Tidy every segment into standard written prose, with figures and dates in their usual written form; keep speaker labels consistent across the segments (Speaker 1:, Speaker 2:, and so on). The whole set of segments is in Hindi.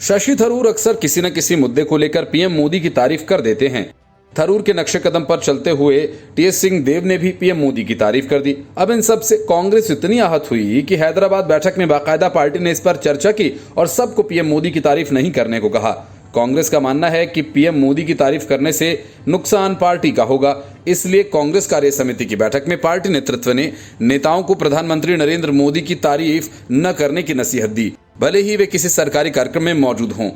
Speaker 1: शशि थरूर अक्सर किसी न किसी मुद्दे को लेकर पीएम मोदी की तारीफ कर देते हैं। थरूर के नक्शे कदम पर चलते हुए टीएस सिंहदेव ने भी पीएम मोदी की तारीफ कर दी। अब इन सब से कांग्रेस इतनी आहत हुई कि हैदराबाद बैठक में बाकायदा पार्टी ने इस पर चर्चा की और सबको पीएम मोदी की तारीफ नहीं करने को कहा। कांग्रेस का मानना है कि पीएम मोदी की तारीफ करने से नुकसान पार्टी का होगा, इसलिए कांग्रेस कार्य समिति की बैठक में पार्टी नेतृत्व ने नेताओं को प्रधानमंत्री नरेंद्र मोदी की तारीफ न करने की नसीहत दी, भले ही वे किसी सरकारी कार्यक्रम में मौजूद हों।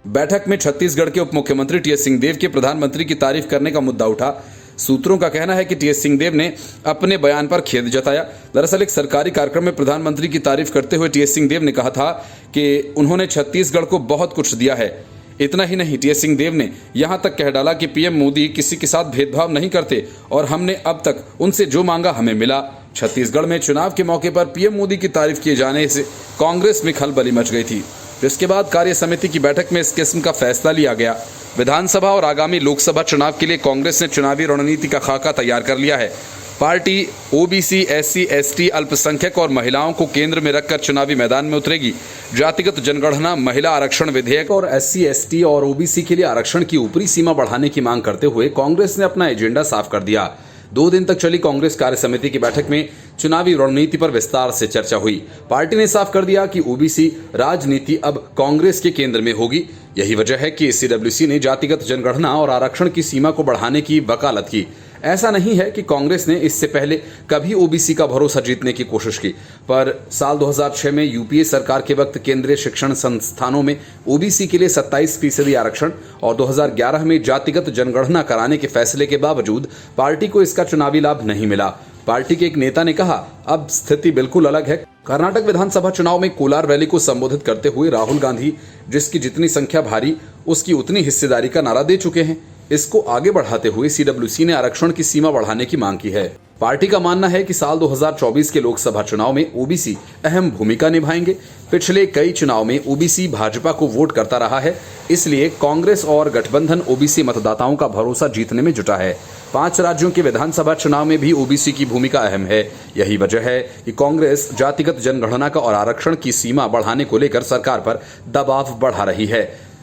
Speaker 1: बैठक में छत्तीसगढ़ के उप मुख्यमंत्री टीएस सिंहदेव के प्रधानमंत्री की तारीफ करने का मुद्दा उठा। सूत्रों का कहना है कि टीएस सिंहदेव ने अपने बयान पर खेद जताया। दरअसल एक सरकारी कार्यक्रम में प्रधानमंत्री की तारीफ करते हुए टीएस सिंहदेव ने कहा था कि उन्होंने छत्तीसगढ़ को बहुत कुछ दिया है। इतना ही नहीं, टीएस सिंहदेव ने यहां तक कह डाला कि पीएम मोदी किसी के साथ भेदभाव नहीं करते और हमने अब तक उनसे जो मांगा हमें मिला। छत्तीसगढ़ में चुनाव के मौके पर पीएम मोदी की तारीफ किए जाने से कांग्रेस में खलबली मच गई थी, जिसके बाद कार्य समिति की बैठक में इस किस्म का फैसला लिया गया। विधानसभा और आगामी लोकसभा चुनाव के लिए कांग्रेस ने चुनावी रणनीति का खाका तैयार कर लिया है। पार्टी ओबीसी, एससी, एसटी, अल्पसंख्यक और महिलाओं को केंद्र में रखकर चुनावी मैदान में उतरेगी। जातिगत जनगणना, महिला आरक्षण विधेयक और एससी, एसटी और ओबीसी के लिए आरक्षण की ऊपरी सीमा बढ़ाने की मांग करते हुए कांग्रेस ने अपना एजेंडा साफ कर दिया। 2 दिन तक चली कांग्रेस कार्य समिति की बैठक में चुनावी रणनीति पर विस्तार से चर्चा हुई। पार्टी ने साफ कर दिया कि ओबीसी राजनीति अब कांग्रेस के केंद्र में होगी। यही वजह है कि सीडब्ल्यूसी ने जातिगत जनगणना और आरक्षण की सीमा को बढ़ाने की वकालत की। ऐसा नहीं है कि कांग्रेस ने इससे पहले कभी ओबीसी का भरोसा जीतने की कोशिश की, पर साल 2006 में यूपीए सरकार के वक्त केंद्रीय शिक्षण संस्थानों में ओबीसी के लिए 27% आरक्षण और 2011 में जातिगत जनगणना कराने के फैसले के बावजूद पार्टी को इसका चुनावी लाभ नहीं मिला। पार्टी के एक नेता ने कहा, अब स्थिति बिल्कुल अलग है। कर्नाटक विधानसभा चुनाव में कोलार रैली को संबोधित करते हुए राहुल गांधी जिसकी जितनी संख्या भारी उसकी उतनी हिस्सेदारी का नारा दे चुके हैं। इसको आगे बढ़ाते हुए सीडब्ल्यूसी ने आरक्षण की सीमा बढ़ाने की मांग की है। पार्टी का मानना है कि साल 2024 के लोकसभा चुनाव में ओबीसी अहम भूमिका निभाएंगे। पिछले कई चुनाव में ओबीसी भाजपा को वोट करता रहा है, इसलिए कांग्रेस और गठबंधन ओबीसी मतदाताओं का भरोसा जीतने में जुटा है। 5 राज्यों के विधानसभा चुनाव में भी ओबीसी की भूमिका अहम है। यही वजह है कि कांग्रेस जातिगत जनगणना का और आरक्षण की सीमा बढ़ाने को लेकर सरकार पर दबाव बढ़ा रही है।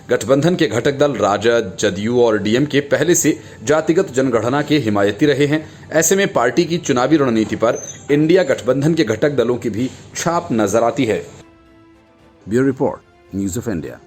Speaker 1: गठबंधन के घटक दल राजद, जदयू और डीएमके पहले से जातिगत जनगणना के हिमायती रहे हैं। ऐसे में पार्टी की चुनावी रणनीति पर इंडिया गठबंधन के घटक दलों की भी छाप नजर आती है। Bureau report, news of India.